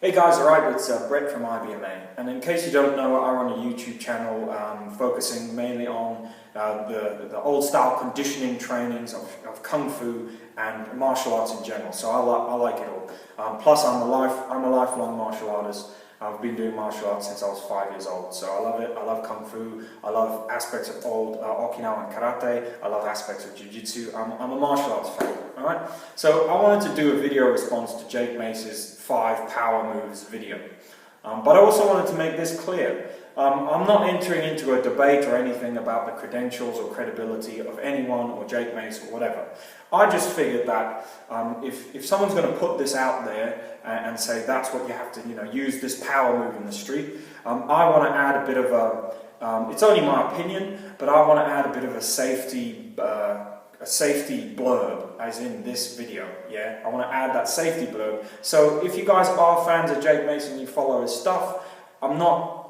Hey guys, alright, it's Brett from IBMA, and in case you don't know, I run a YouTube channel focusing mainly on the old style conditioning trainings of Kung Fu and martial arts in general, so I like it all. Plus I'm a lifelong martial artist. I've been doing martial arts since I was 5 years old, so I love it. I love Kung Fu, I love aspects of old Okinawan Karate, I love aspects of Jiu-Jitsu. I'm a martial arts fan, alright? So I wanted to do a video response to Jake Mace's 5 power moves video. But I also wanted to make this clear. I'm not entering into a debate or anything about the credentials or credibility of anyone or Jake Mace or whatever. I just figured that if someone's going to put this out there and say that's what you have to, use this power move in the street, I want to add a bit of a, it's only my opinion, but I want to add a bit of a safety blurb, as in this video, yeah? I want to add that safety blurb. So if you guys are fans of Jake Mace and you follow his stuff, I'm not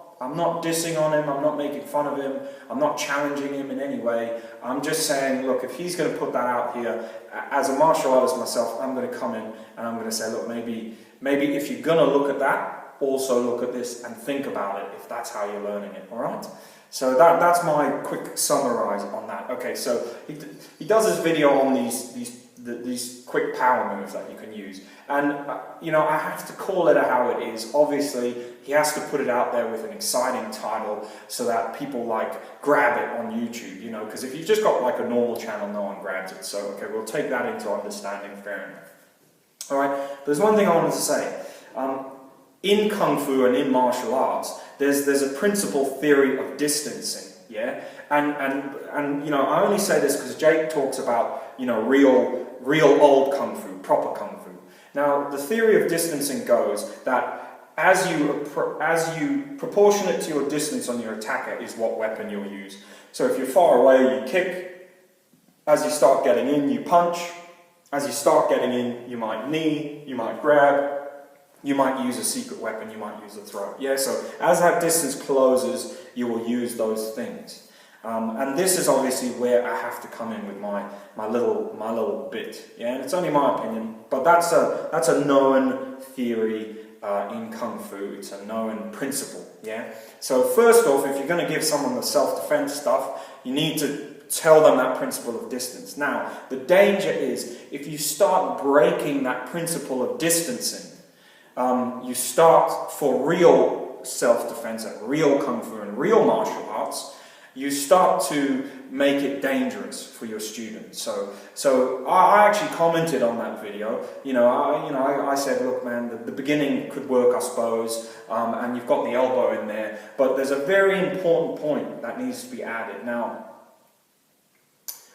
dissing on him, I'm not making fun of him, I'm not challenging him in any way. I'm just saying, look, if he's going to put that out here, as a martial artist myself, I'm going to come in and I'm going to say, look, maybe if you're going to look at that, also look at this and think about it if that's how you're learning it, alright? So that's my quick summarize on that. Okay, so he does this video on these quick power moves that you can use, and I have to call it how it is. Obviously, he has to put it out there with an exciting title so that people grab it on YouTube. Because if you've just got a normal channel, no one grabs it. So okay, we'll take that into understanding. Fair enough. All right. But there's one thing I wanted to say. In Kung Fu and in martial arts, there's a principle theory of distancing, yeah? And I only say this because Jake talks about, real old Kung Fu, proper Kung Fu. Now, the theory of distancing goes that as you proportionate to your distance on your attacker is what weapon you'll use. So if you're far away, you kick. As you start getting in, you punch. As you start getting in, you might knee, you might grab. You might use a secret weapon, you might use a throw. Yeah, so as that distance closes, you will use those things. And this is obviously where I have to come in with my little bit. Yeah, and it's only my opinion, but that's a known theory in Kung Fu. It's a known principle. Yeah. So first off, if you're going to give someone the self-defense stuff, you need to tell them that principle of distance. Now, the danger is if you start breaking that principle of distancing, you start for real self-defense and real Kung Fu and real martial arts, you start to make it dangerous for your students. So I actually commented on that video. I said, look, man, the beginning could work, I suppose, and you've got the elbow in there, but there's a very important point that needs to be added. Now,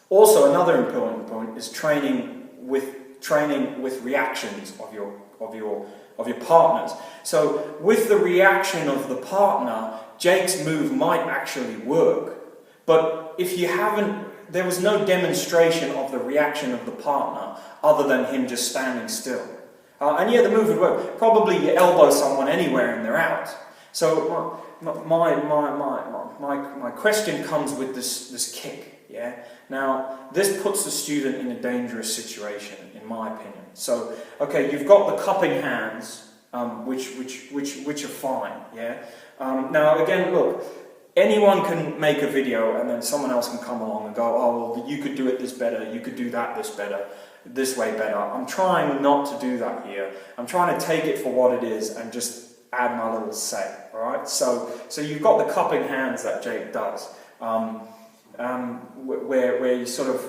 also another important point is training with reactions of your partners. So with the reaction of the partner, Jake's move might actually work. But if you there was no demonstration of the reaction of the partner other than him just standing still. And yeah, the move would work. Probably you elbow someone anywhere and they're out. So my question comes with this kick. Yeah. Now this puts the student in a dangerous situation, in my opinion. So okay, you've got the cupping hands, which are fine. Yeah. Now again, look, anyone can make a video and then someone else can come along and go, oh, well, you could do it this better, you could do that this way better. I'm trying not to do that here. I'm trying to take it for what it is and just add my little say. All right. So you've got the cupping hands that Jake does. Where he sort of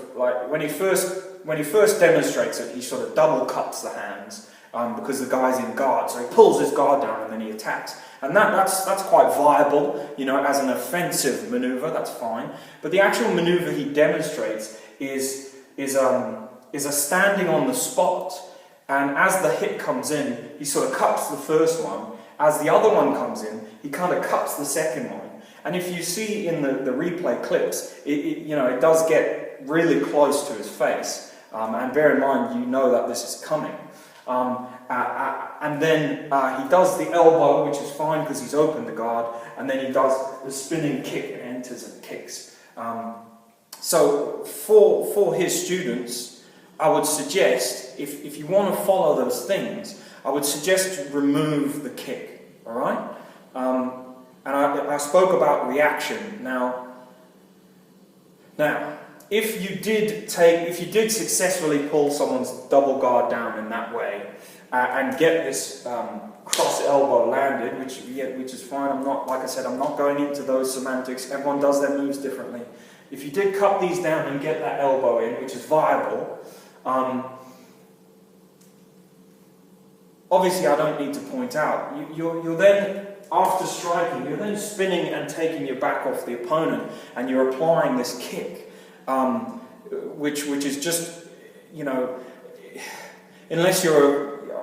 when he first demonstrates it, he sort of double cups the hands because the guy's in guard, so he pulls his guard down and then he attacks, and that's quite viable, as an offensive maneuver. That's fine, but the actual maneuver he demonstrates is a standing on the spot, and as the hit comes in, he sort of cups the first one. As the other one comes in, he kind of cups the second one. And if you see in the replay clips, it does get really close to his face. And bear in mind, that this is coming. And then he does the elbow, which is fine because he's opened the guard. And then he does the spinning kick and enters and kicks. So for his students, I would suggest, if you want to follow those things, I would suggest to remove the kick, all right? And I spoke about reaction. Now, if you did successfully pull someone's double guard down in that way and get this cross elbow landed, which is fine. I'm not, like I said, I'm not going into those semantics. Everyone does their moves differently. If you did cut these down and get that elbow in, which is viable, obviously I don't need to point out. You're then, after striking, you're then spinning and taking your back off the opponent, and you're applying this kick, which is just, you know, unless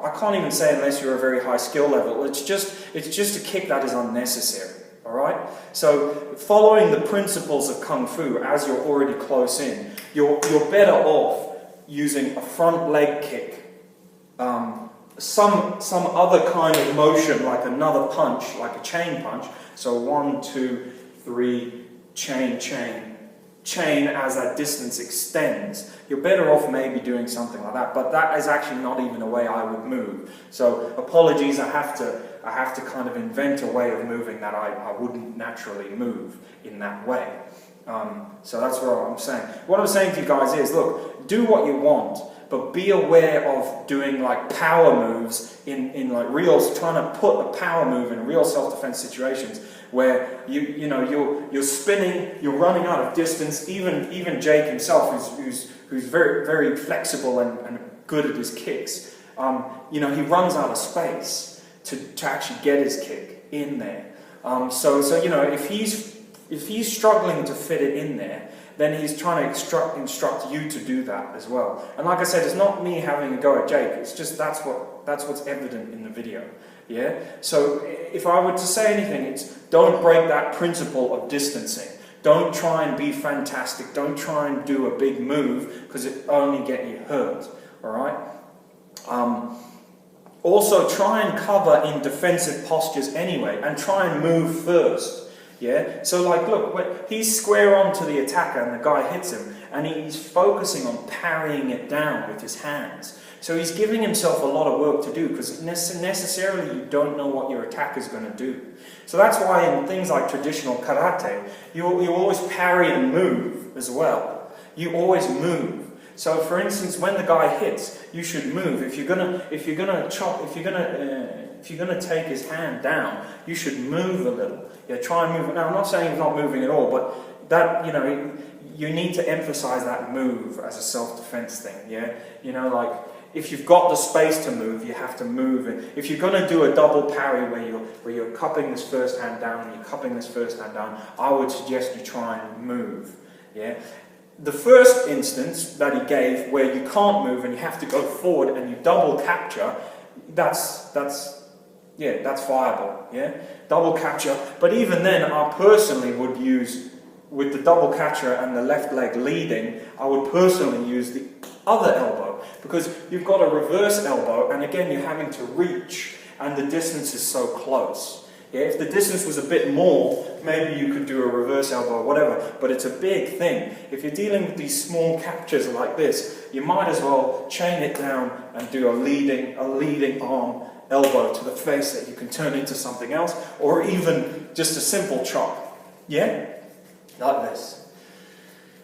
I can't even say unless you're a very high skill level. It's just a kick that is unnecessary. All right. So following the principles of kung fu, as you're already close in, you're better off using a front leg kick, some other kind of motion like another punch, like a chain punch. So 1, 2, 3, chain, as that distance extends. You're better off maybe doing something like that, but that is actually not even a way I would move. So apologies, I have to kind of invent a way of moving that I wouldn't naturally move in that way. So that's what I'm saying. What I'm saying to you guys is, look, do what you want, but be aware of doing like power moves in like real, trying to put a power move in real self-defense situations where you're spinning, you're running out of distance. Even Jake himself, who's very very flexible and good at his kicks, he runs out of space to actually get his kick in there. So if he's struggling to fit it in there, then he's trying to instruct you to do that as well. And like I said, it's not me having a go at Jake. It's just that's what's evident in the video. Yeah. So if I were to say anything, it's don't break that principle of distancing. Don't try and be fantastic. Don't try and do a big move because it only get you hurt. All right. Also, try and cover in defensive postures anyway, and try and move first. Yeah, so like, look, when he's square on to the attacker and the guy hits him, and he's focusing on parrying it down with his hands. So he's giving himself a lot of work to do, because necessarily you don't know what your attacker's going to do. So that's why in things like traditional karate, you always parry and move as well. You always move. So for instance, when the guy hits, you should move. If you're gonna take his hand down, you should move a little. Yeah, try and move. Now, I'm not saying he's not moving at all, but that, you need to emphasize that move as a self-defense thing. Yeah, like if you've got the space to move, you have to move. And if you're going to do a double parry where you're cupping this first hand down and you're cupping this first hand down, I would suggest you try and move. Yeah. The first instance that he gave, where you can't move and you have to go forward and you double capture, that's viable, yeah? Double capture. But even then, I personally would use, with the double capture and the left leg leading, I would personally use the other elbow, because you've got a reverse elbow, and again, you're having to reach, and the distance is so close. Yeah, if the distance was a bit more, maybe you could do a reverse elbow or whatever, but it's a big thing. If you're dealing with these small captures like this, you might as well chain it down and do a leading arm elbow to the face that you can turn into something else, or even just a simple chop. Yeah? Like this.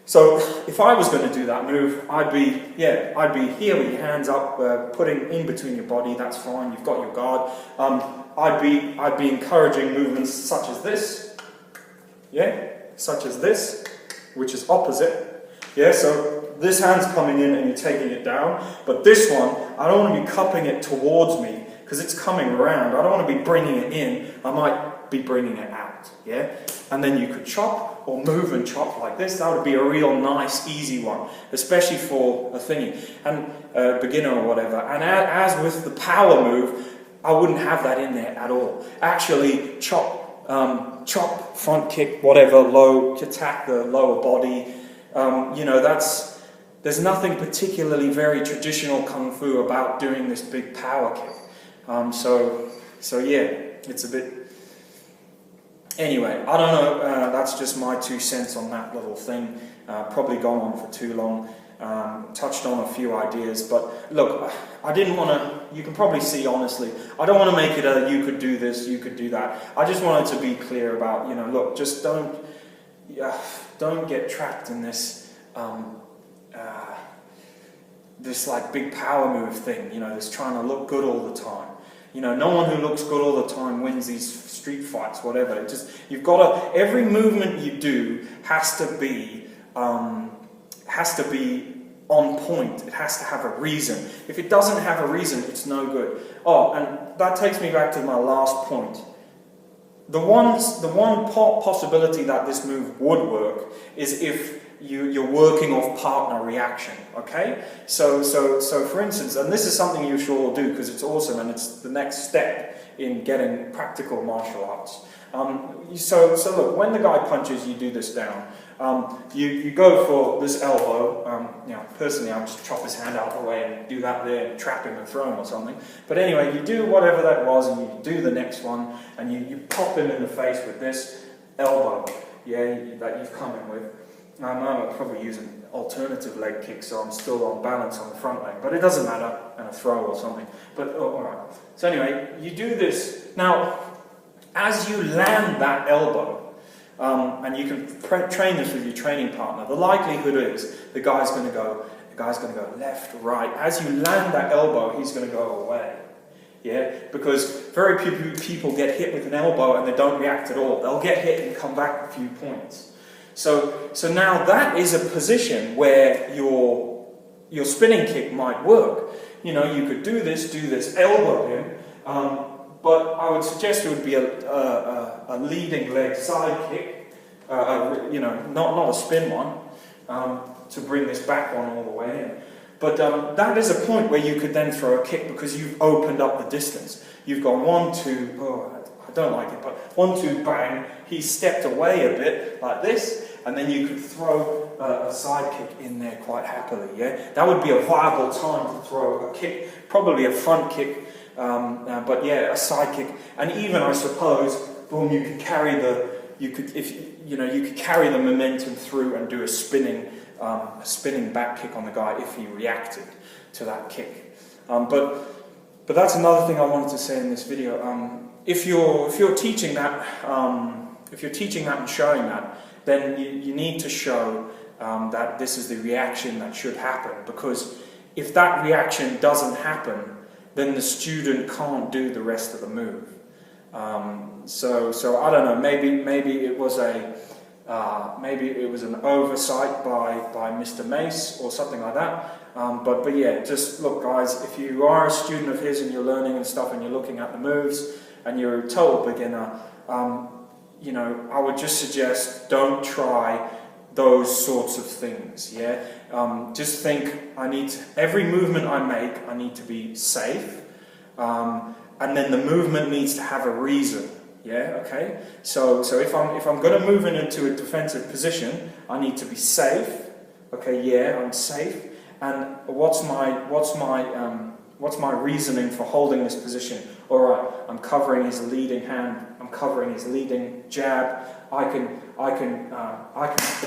So if I was going to do that move, I'd be here with your hands up, putting in between your body. That's fine. You've got your guard. I'd be encouraging movements such as this. Yeah, such as this, which is opposite. Yeah, so this hand's coming in and you're taking it down, but this one, I don't want to be cupping it towards me because it's coming around. I don't want to be bringing it in. I might be bringing it out. Yeah, and then you could chop or move and chop like this. That would be a real nice, easy one, especially for a thingy and a beginner or whatever. And as with the power move, I wouldn't have that in there at all. Actually, chop, front kick, whatever, low, attack the lower body. There's nothing particularly very traditional kung fu about doing this big power kick. So yeah, it's a bit. Anyway, I don't know. That's just my 2 cents on that little thing. Probably gone on for too long. touched on a few ideas, but look, I didn't want to, you can probably see honestly, I don't want to make it a you could do this, you could do that. I just wanted to be clear about, look, just don't get trapped in this, this like big power move thing, this trying to look good all the time. No one who looks good all the time wins these street fights, whatever. You've got to, every movement you do has to be on point. It has to have a reason. If it doesn't have a reason, it's no good. Oh, and that takes me back to my last point. The one possibility that this move would work is if you're working off partner reaction, okay? So for instance, and this is something you should all do because it's awesome and it's the next step in getting practical martial arts. So look, when the guy punches, you do this down. You go for this elbow. Personally, I would just chop his hand out of the way and do that there and trap him and throw him or something. But anyway, you do whatever that was and you do the next one and you pop him in the face with this elbow, that you've come in with. I'm probably using alternative leg kick, so I'm still on balance on the front leg, but it doesn't matter, and a throw or something. But alright. So anyway, you do this. Now, as you land that elbow, and you can train this with your training partner, the likelihood is the guy's going to go left, right. As you land that elbow, he's going to go away. Yeah, because very few people get hit with an elbow and they don't react at all. They'll get hit and come back a few points. So now that is a position where your spinning kick might work. You could do this, elbow him, but I would suggest it would be a leading leg side kick, not a spin one, to bring this back one all the way in. But that is a point where you could then throw a kick because you've opened up the distance. You've gone 1, 2, I don't like it, but 1, 2, bang, he stepped away a bit like this, and then you could throw a side kick in there quite happily, yeah? That would be a viable time to throw a kick, probably a front kick, but yeah, a side kick. And even, I suppose, boom, you could carry you could carry the momentum through and do a spinning back kick on the guy if he reacted to that kick. But that's another thing I wanted to say in this video. If you're teaching that, and showing that, then you need to show that this is the reaction that should happen. Because if that reaction doesn't happen, then the student can't do the rest of the move. So I don't know. Maybe it was an oversight by Mr. Mace or something like that. But yeah, just look, guys. If you are a student of his and you're learning and stuff, and you're looking at the moves, and you're a total beginner, I would just suggest don't try those sorts of things. Yeah, just think every movement I make, I need to be safe, and then the movement needs to have a reason. Yeah, okay. So if I'm going to move into a defensive position, I need to be safe. Okay, yeah, I'm safe. And what's my reasoning for holding this position? All right, I'm covering his leading hand. I'm covering his leading jab. I can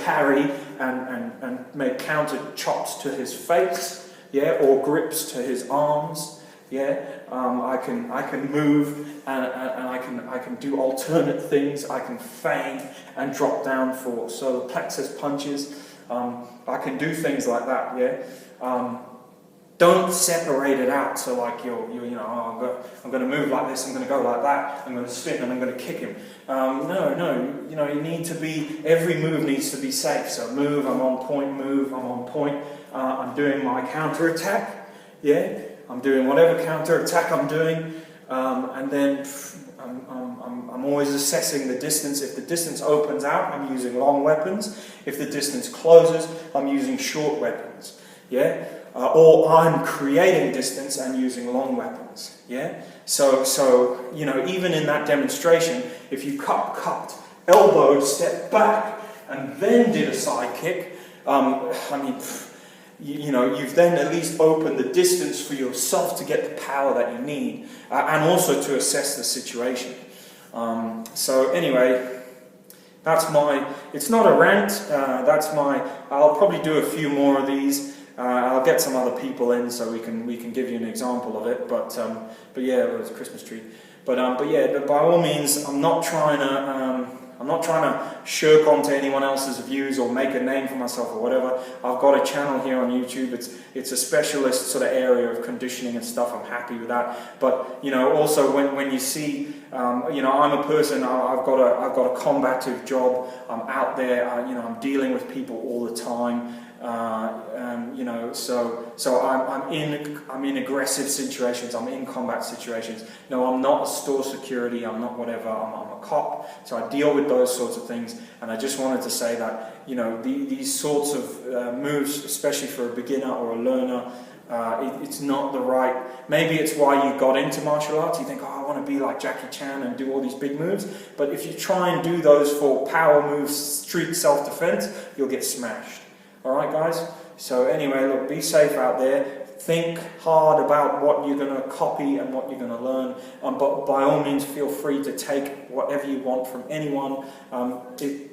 parry and make counter chops to his face. Yeah, or grips to his arms. Yeah, I can move and I can do alternate things. I can feign and drop down for solar plexus punches. I can do things like that. Yeah. Don't separate it out. So like I'm going to move like this. I'm going to go like that. I'm going to spin and I'm going to kick him. No. You need to be. Every move needs to be safe. So move. I'm on point. Move. I'm on point. I'm doing my counter attack. Yeah. I'm doing whatever counter-attack I'm doing, and then I'm always assessing the distance. If the distance opens out, I'm using long weapons. If the distance closes, I'm using short weapons. Yeah, or I'm creating distance and using long weapons. Yeah, so even in that demonstration, if you cupped, elbowed, stepped back, and then did a side kick, you've then at least opened the distance for yourself to get the power that you need, and also to assess the situation. So anyway, it's not a rant, I'll probably do a few more of these. I'll get some other people in so we can give you an example of it. But yeah, it was a Christmas tree. But yeah, by all means, I'm not trying to shirk onto anyone else's views or make a name for myself or whatever. I've got a channel here on YouTube. It's a specialist sort of area of conditioning and stuff. I'm happy with that. But you know, also when you see, you know, I'm a person. I've got a combative job. I'm out there. You know, I'm dealing with people all the time. You know, so I'm in aggressive situations. I'm in combat situations. No, I'm not a store security. I'm not whatever. I'm a cop. So I deal with those sorts of things. And I just wanted to say that, you know, these sorts of moves, especially for a beginner or a learner, it's not the right. Maybe it's why you got into martial arts. You think, oh, I want to be like Jackie Chan and do all these big moves. But if you try and do those for power moves, street self-defense, you'll get smashed. Alright guys, so anyway, look, be safe out there. Think hard about what you're going to copy and what you're going to learn, but by all means feel free to take whatever you want from anyone.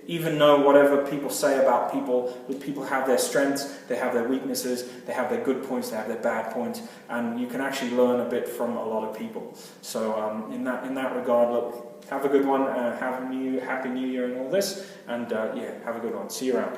Even though whatever people say about people have their strengths, they have their weaknesses, they have their good points, they have their bad points, and you can actually learn a bit from a lot of people. So in that regard, look, have a good one, Happy New Year and all this, and yeah, have a good one. See you around.